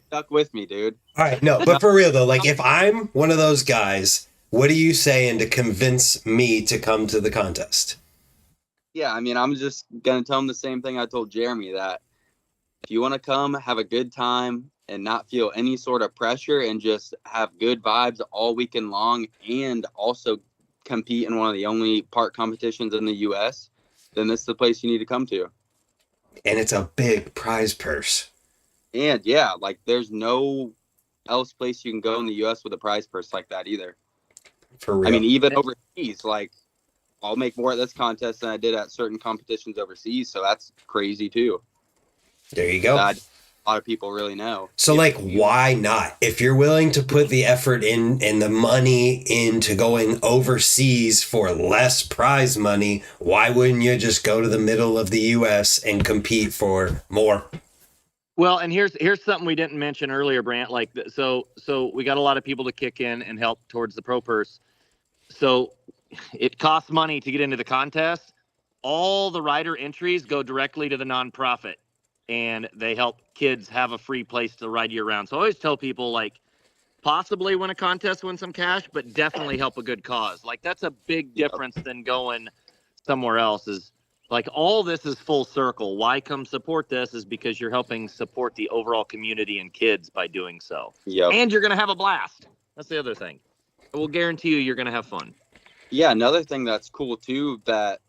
Stuck with me, dude. All right, no, but for real though, like if I'm one of those guys, what are you saying to convince me to come to the contest? Yeah, I mean, I'm just going to tell him the same thing I told Jeremy, that if you want to come, have a good time and not feel any sort of pressure and just have good vibes all weekend long and also compete in one of the only park competitions in the U.S., then this is the place you need to come to. And it's a big prize purse. And yeah, like there's no else place you can go in the U.S. with a prize purse like that either. For real. I mean, even overseas, like I'll make more at this contest than I did at certain competitions overseas. So that's crazy too. There you go. That a lot of people really know. So like, why not? If you're willing to put the effort in and the money into going overseas for less prize money, why wouldn't you just go to the middle of the U.S. and compete for more? Well, and here's something we didn't mention earlier, Brant. Like, so we got a lot of people to kick in and help towards the pro purse. So it costs money to get into the contest. All the rider entries go directly to the nonprofit, and they help kids have a free place to ride year round. So I always tell people, like, possibly win a contest, win some cash, but definitely help a good cause. Like, that's a big difference than going somewhere else. Is like, all this is full circle. Why come support this is because you're helping support the overall community and kids by doing so. Yep. And you're going to have a blast. That's the other thing. I will guarantee you're going to have fun. Yeah, another thing that's cool too that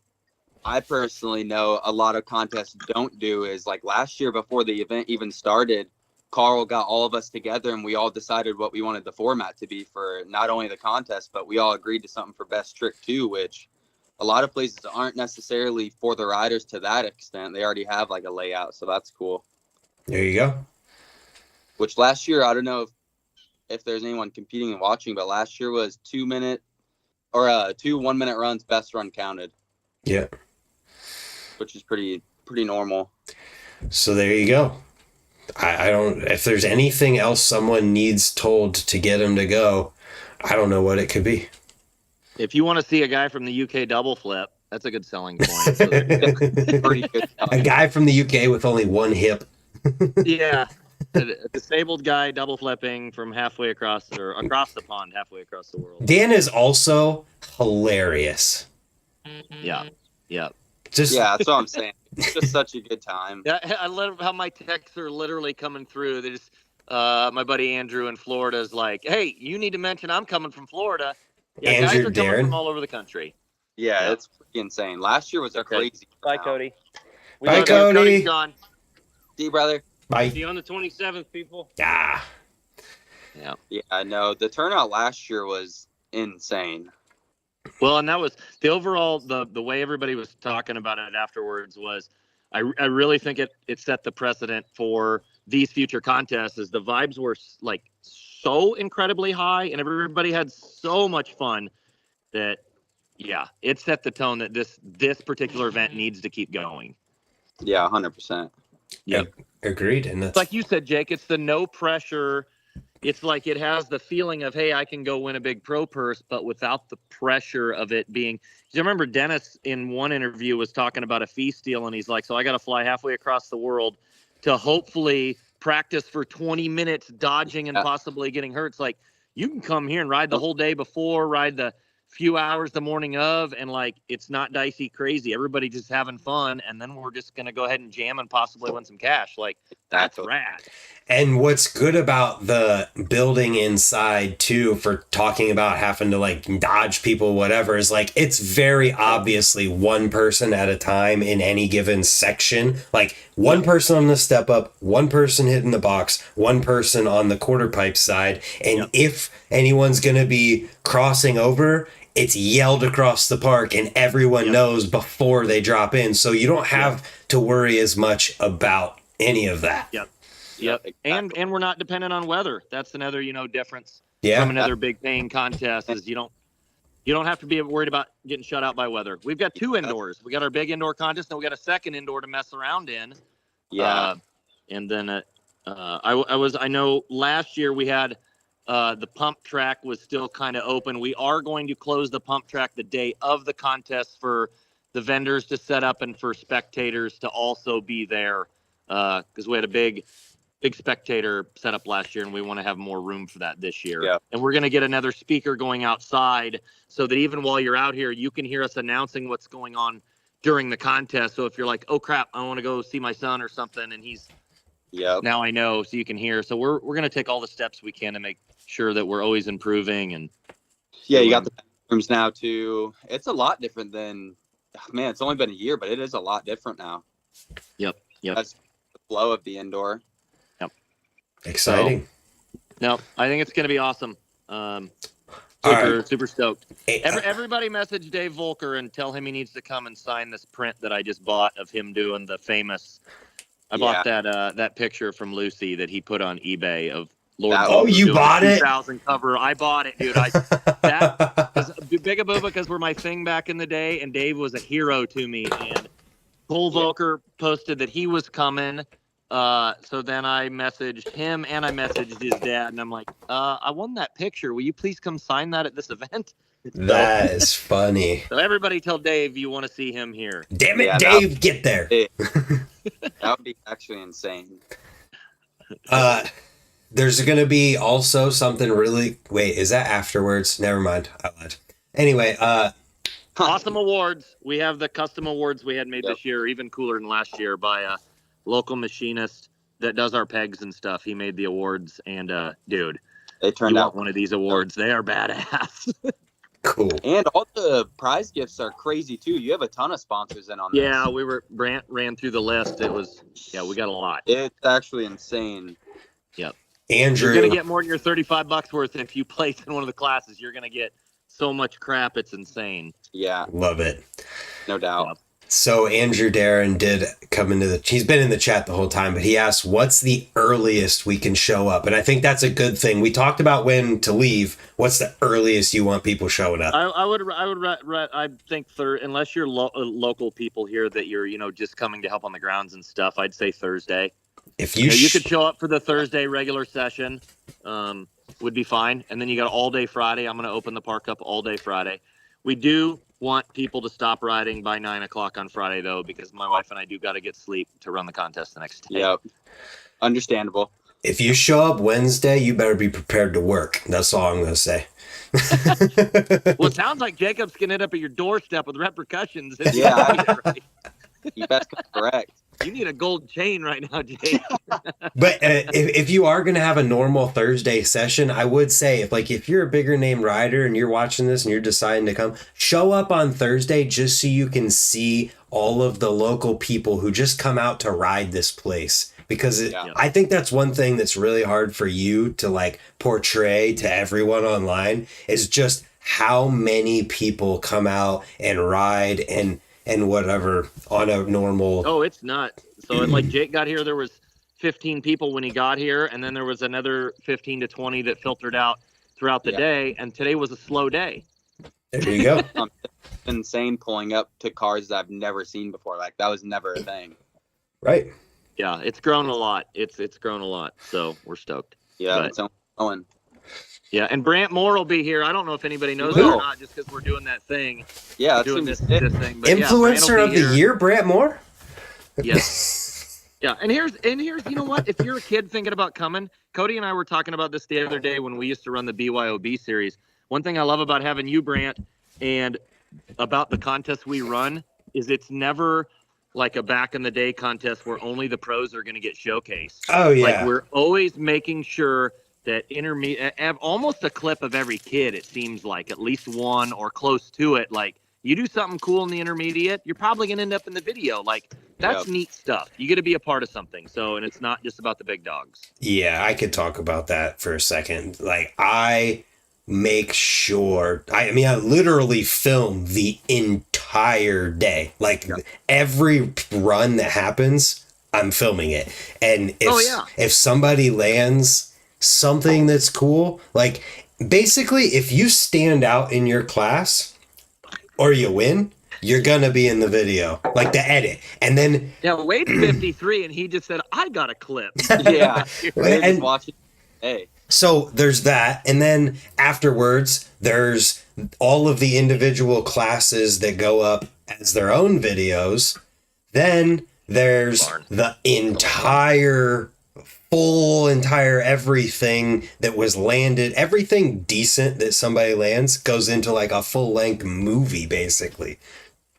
I personally know a lot of contests don't do is, like, last year before the event even started, Carl got all of us together and we all decided what we wanted the format to be for not only the contest, but we all agreed to something for best trick too, which a lot of places aren't necessarily for the riders to that extent. They already have like a layout, so that's cool. There you go. Which last year, I don't know if there's anyone competing and watching, but last year was 2 minute or 2 1 minute runs, best run counted. Yeah. Which is pretty normal. So there you go. I don't, if there's anything else someone needs told to get them to go, I don't know what it could be. If you want to see a guy from the UK double flip, that's a good selling point. So Pretty good. A guy from the UK with only one hip. yeah. A disabled guy double flipping from halfway across the pond, halfway across the world. Dan is also hilarious. Yeah. Yeah. Yeah, that's what I'm saying. It's just such a good time. Yeah, I love how my texts are literally coming through. They just, my buddy Andrew in Florida is like, "Hey, you need to mention I'm coming from Florida." Yeah, Andrew, guys are coming Darren. from all over the country. Yeah, it's pretty insane. Last year was a Okay. crazy. Bye, turnout. Cody. Bye, love you. Cody. Cody's gone. See you, brother. Bye. See you on the 27th, people. Ah. Yeah. Yeah, no, the turnout last year was insane. Well, and that was the overall, the way everybody was talking about it afterwards was, I really think it set the precedent for these future contests. Is the vibes were like so incredibly high and everybody had so much fun that, yeah, it set the tone that this particular event needs to keep going. Yeah, 100%. Yep. Agreed. And that's Like you said, Jake, it's the no pressure. It's like it has the feeling of, hey, I can go win a big pro purse, but without the pressure of it being. You remember Dennis in one interview was talking about a fee steal, and he's like, so I got to fly halfway across the world to hopefully practice for 20 minutes dodging and possibly getting hurt. It's like, you can come here and ride the whole day before, ride the few hours the morning of, and like, it's not dicey crazy. Everybody just having fun, and then we're just going to go ahead and jam and possibly win some cash. Like, that's rad. And what's good about the building inside too, for talking about having to like dodge people, whatever, is like it's very obviously one person at a time in any given section. Like one person on the step up, one person hitting the box, one person on the quarter pipe side. And if anyone's going to be crossing over, it's yelled across the park and everyone knows before they drop in. So you don't have to worry as much about any of that. Yep. Exactly. And we're not dependent on weather. That's another, difference Yeah. from another big paying contest is you don't have to be worried about getting shut out by weather. We've got two indoors. We got our big indoor contest and we got a second indoor to mess around in. Yeah. And then I know last year we had the pump track was still kind of open. We are going to close the pump track the day of the contest for the vendors to set up and for spectators to also be there because we had a big spectator set up last year and we want to have more room for that this year. Yeah. And we're going to get another speaker going outside so that even while you're out here, you can hear us announcing what's going on during the contest. So if you're like, oh crap, I want to go see my son or something, and he's now I know, so you can hear. So we're going to take all the steps we can to make sure that we're always improving. And you got the rooms now too. It's a lot different than, man, it's only been a year, but it is a lot different now. Yep. That's the flow of the indoor. Exciting. No, I think it's going to be awesome. Super stoked. Everybody message Dave Volker and tell him he needs to come and sign this print that I just bought of him doing the famous. I bought that picture from Lucy that he put on eBay of Lord. Oh, you bought it? 2000 cover. I bought it, dude. Big a booba because we're my thing back in the day, and Dave was a hero to me. And Cole Volker posted that he was coming. So then I messaged him and I messaged his dad, and I'm like, I won that picture. Will you please come sign that at this event? That is funny. So everybody tell Dave you want to see him here. Damn it, Dave, get there. That would be actually insane. There's going to be also something really... Wait, is that afterwards? Never mind. I lied. Anyway, Awesome awards. We have the custom awards we had made this year, even cooler than last year, by a local machinist that does our pegs and stuff. He made the awards, and dude, they turned out one of these awards. They are badass. Cool. And all the prize gifts are crazy too. You have a ton of sponsors in on this. Yeah, Brant ran through the list. It was, we got a lot. It's actually insane. Yep. Andrew. You're going to get more than your $35 worth if you place in one of the classes. You're going to get so much crap, it's insane. Yeah, Love it. no doubt. So Andrew Darren did come into he's been in the chat the whole time, but he asked, what's the earliest we can show up? And I think that's a good thing. We talked about when to leave. What's the earliest you want people showing up? I think unless you're local people here that you're, just coming to help on the grounds and stuff, I'd say Thursday. If you could show up for the Thursday regular session, would be fine. And then you got all day Friday. I'm going to open the park up all day Friday. We do want people to stop riding by 9 o'clock on Friday, though, because my wife and I do got to get sleep to run the contest the next day. Yep. Understandable. If you show up Wednesday, you better be prepared to work. That's all I'm going to say. Well, it sounds like Jacob's going to end up at your doorstep with repercussions. Yeah. You best come correct. You need a gold chain right now, Jake. But if you are going to have a normal Thursday session, I would say if you're a bigger name rider and you're watching this and you're deciding to come, show up on Thursday just so you can see all of the local people who just come out to ride this place. Because I think that's one thing that's really hard for you to portray to everyone online is just how many people come out and ride and whatever on a normal. Oh, it's nuts. So Jake got here, there was 15 people when he got here, and then there was another 15 to 20 that filtered out throughout the day, and today was a slow day. There you go. Insane pulling up to cars that I've never seen before. That was never a thing. Right. Yeah, it's grown a lot. It's grown a lot, so we're stoked. Yeah, it's going. Yeah, and Brant Moore will be here. I don't know if anybody knows it or not, just because we're doing that thing. Yeah, doing this thing. But Influencer of the year, Brant Moore. Yes. Yeah, and here's you know what? If you're a kid thinking about coming, Cody and I were talking about this the other day when we used to run the BYOB series. One thing I love about having you, Brant, and about the contests we run is it's never like a back in the day contest where only the pros are going to get showcased. Oh yeah. We're always making sure that almost a clip of every kid, it seems like, at least one or close to it. You do something cool in the intermediate, you're probably going to end up in the video. That's neat stuff. You get to be a part of something. So, and it's not just about the big dogs. Yeah, I could talk about that for a second. I make sure, I literally film the entire day. Every run that happens, I'm filming it. And if somebody lands something that's cool, basically if you stand out in your class or you win, you're gonna be in the video, the edit. And then Wade's 53 and he just said, I got a clip. Yeah. And watching. Hey, so there's that, and then afterwards there's all of the individual classes that go up as their own videos. Then there's the entire everything that was landed, everything decent that somebody lands goes into a full-length movie, basically.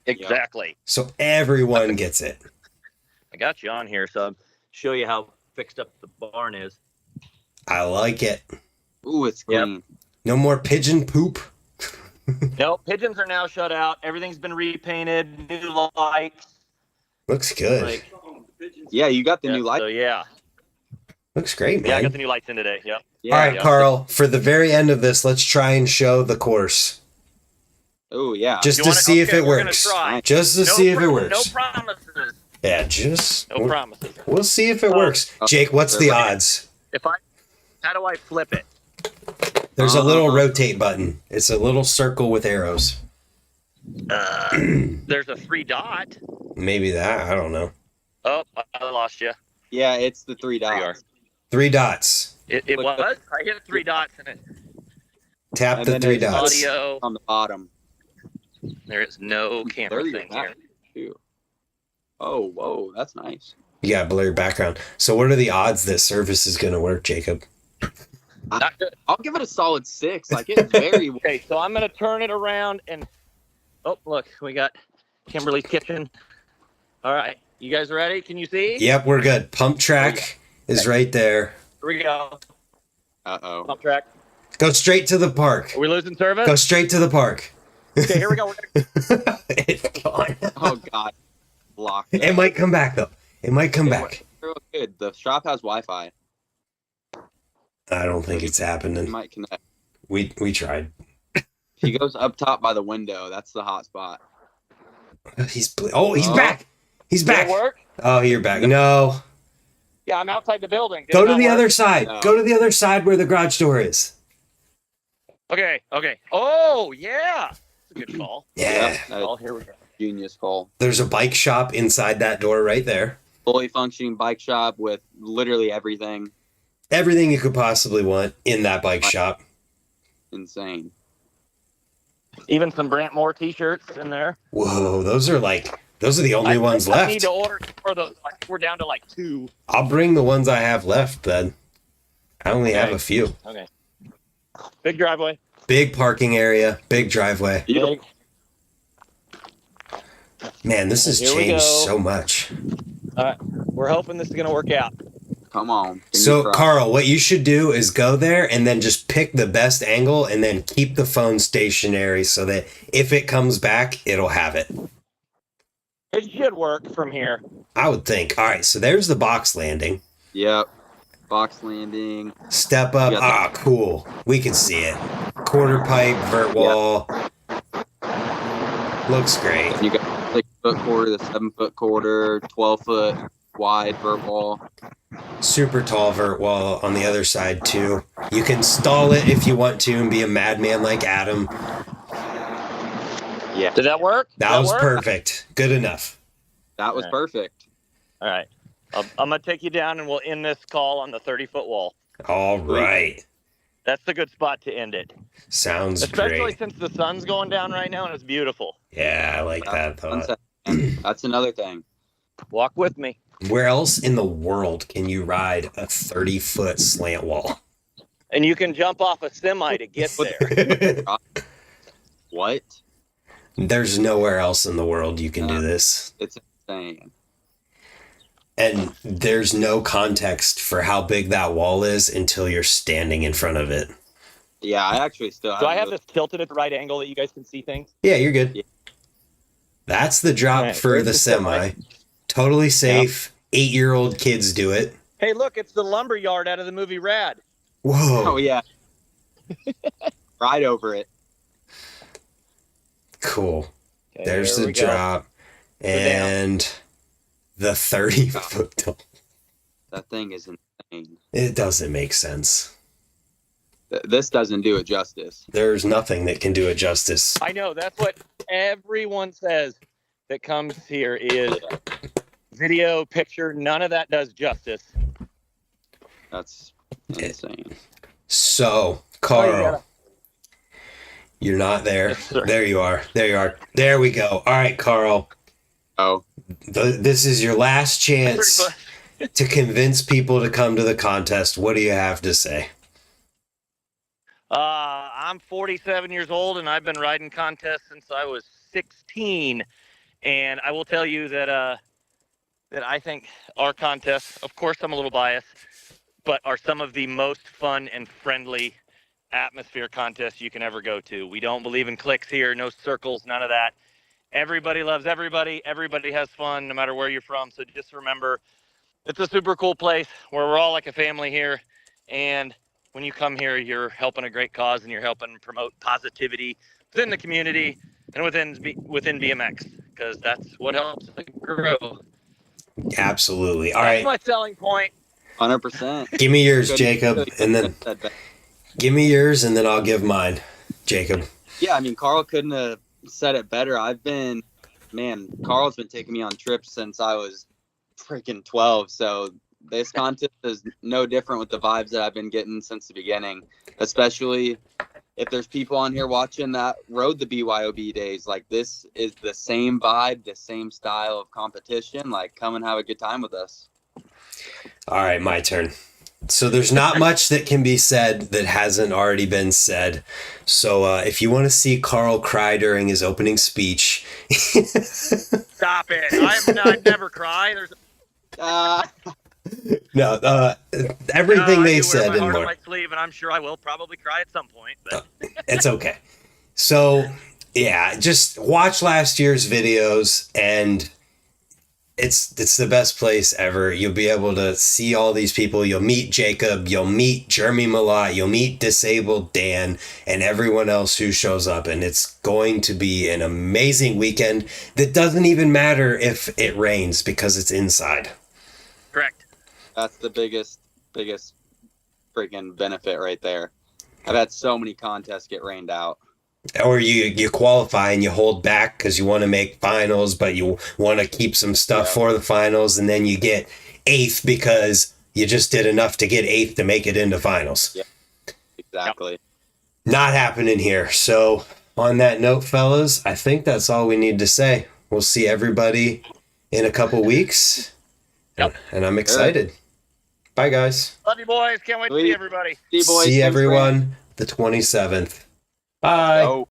Exactly. So everyone gets it. I got you on here, so I'll show you how fixed up the barn is. I like it. Ooh, it's clean. Yep. No more pigeon poop. No, pigeons are now shut out. Everything's been repainted, new lights. Looks good. Yeah, you got the new light. So yeah. Looks great, man. Yeah, I got the new lights in today. Yep. Yeah. All right, Carl, for the very end of this, let's try and show the course. Oh, yeah. Just to see if it works. Just to see if it works. No promises. Yeah, No promises. We'll see if it works. Jake, what's the odds? How do I flip it? There's a little rotate button. It's a little circle with arrows. There's a 3 dot. Maybe that. I don't know. Oh, I lost you. Yeah, it's the 3 dots. 3 dots. It was. I hit 3 dots in it. Tap the 3 dots. Audio on the bottom. There is no camera thing here. Too. Oh, whoa, that's nice. You got to blur your background. So what are the odds that service is going to work, Jacob? Not good. I'll give it a solid 6. It's very... Okay, so I'm going to turn it around and... Oh, look, we got Kimberly's kitchen. All right, you guys ready? Can you see? Yep, we're good. Pump track is right there. Here we go. Uh-oh. Pump track. Go straight to the park. Are we losing service? Go straight to the park. Okay, here we go. It's gone. Oh, God. Locked. It might come back, though. It might come back. Real good. The shop has Wi-Fi. I don't think it's It happening. might connect. We tried. He goes up top by the window. That's the hot spot. He's back. He's Did it back. work? Oh, you're back. No. Yeah, I'm outside the building. Did Go it to not the work? other side. No. Go to the other side where the garage door is. Okay. Oh, yeah. That's a good call. Yeah. Oh, here we go. Genius call. There's a bike shop inside that door right there. Fully functioning bike shop with literally everything. Everything you could possibly want in that bike shop. Insane. Even some Brant Moore t-shirts in there. Whoa, those are the only ones I left. need to order for those. We're down to like 2. I'll bring the ones I have left then. I only have a few. Okay. Big driveway. Big parking area, big driveway. Big. Man, this has Here we changed go. so much. All right. We're hoping this is going to work out. Come on. So, Carl, what you should do is go there and then just pick the best angle and then keep the phone stationary so that if it comes back, it'll have it. It should work from here. I would think. All right, so there's the box landing. Yep. Box landing. Step up. Yeah. Ah, cool. We can see it. Quarter pipe, vert wall. Looks great. You got 6-foot quarter, the 7-foot quarter, 12-foot wide vert wall. Super tall vert wall on the other side, too. You can stall it if you want to and be a madman like Adam. Yeah. Did that work? That was work? perfect. Good enough. That was Okay. perfect. All right. I'm going to take you down and we'll end this call on the 30-foot wall. All right. That's the good spot to end it. Sounds Especially great. since the sun's going down right now and it's beautiful. Yeah, I like that thought. Sunset. That's another thing. Walk with me. Where else in the world can you ride a 30-foot slant wall? And you can jump off a semi to get there. What? There's nowhere else in the world you can do this. It's insane. And there's no context for how big that wall is until you're standing in front of it. Yeah, I actually still Do I have this tilted at the right angle that you guys can see things? Yeah, you're good. Yeah. That's the drop Alright, for where's the the semi. Totally safe. 8-year-old kids do it. Hey, look, it's the lumber yard out of the movie Rad. Whoa. Oh, yeah. Right over it. Cool. Okay, There's there the we go. drop. And the 30-foot tall. That thing is insane. It doesn't make sense. This doesn't do it justice. There's nothing that can do it justice. I know, that's what everyone says that comes here is video, picture. None of that does justice. That's insane. So, Carl, you're not there. Yes, sir. There you are. There you are. There we go. All right, Carl. Oh, This is your last chance to convince people to come to the contest. What do you have to say? I'm 47 years old, and I've been riding contests since I was 16. And I will tell you that that I think our contests, of course I'm a little biased, but are some of the most fun and friendly atmosphere contests you can ever go to. We don't believe in cliques here, no circles, none of that. Everybody loves everybody. Everybody has fun no matter where you're from. So just remember, it's a super cool place where we're all like a family here. And when you come here, you're helping a great cause and you're helping promote positivity within the community and within BMX, because that's what helps it grow. Absolutely. All That's right. my selling point. 100%. Give me yours, Jacob, and then Said that. give me yours, and then I'll give mine, Jacob. Yeah, I mean, Carl couldn't have said it better. Carl's been taking me on trips since I was freaking 12. So this contest is no different with the vibes that I've been getting since the beginning, especially if there's people on here watching that rode the BYOB days. Like, this is the same vibe, the same style of competition. Like, come and have a good time with us. All right, my turn. So there's not much that can be said that hasn't already been said. So if you want to see Carl cry during his opening speech, Stop it. I'd never cry. There's no, everything they I do said wear my and heart on more. my sleeve, and I'm sure I will probably cry at some point. But It's okay. So yeah, just watch last year's videos and It's the best place ever. You'll be able to see all these people. You'll meet Jacob. You'll meet Jeremy Malott. You'll meet Disabled Dan and everyone else who shows up. And it's going to be an amazing weekend that doesn't even matter if it rains because it's inside. Correct. That's the biggest freaking benefit right there. I've had so many contests get rained out. Or you qualify and you hold back because you want to make finals, but you want to keep some stuff for the finals, and then you get 8th because you just did enough to get 8th to make it into finals. Yeah, exactly. Yep. Not happening here. So on that note, fellas, I think that's all we need to say. We'll see everybody in a couple weeks. Yep. And I'm excited. Bye, guys. Love you, boys. Can't wait to see everybody. See you, boys. See Thanks, everyone Brant. the 27th. Bye. Go.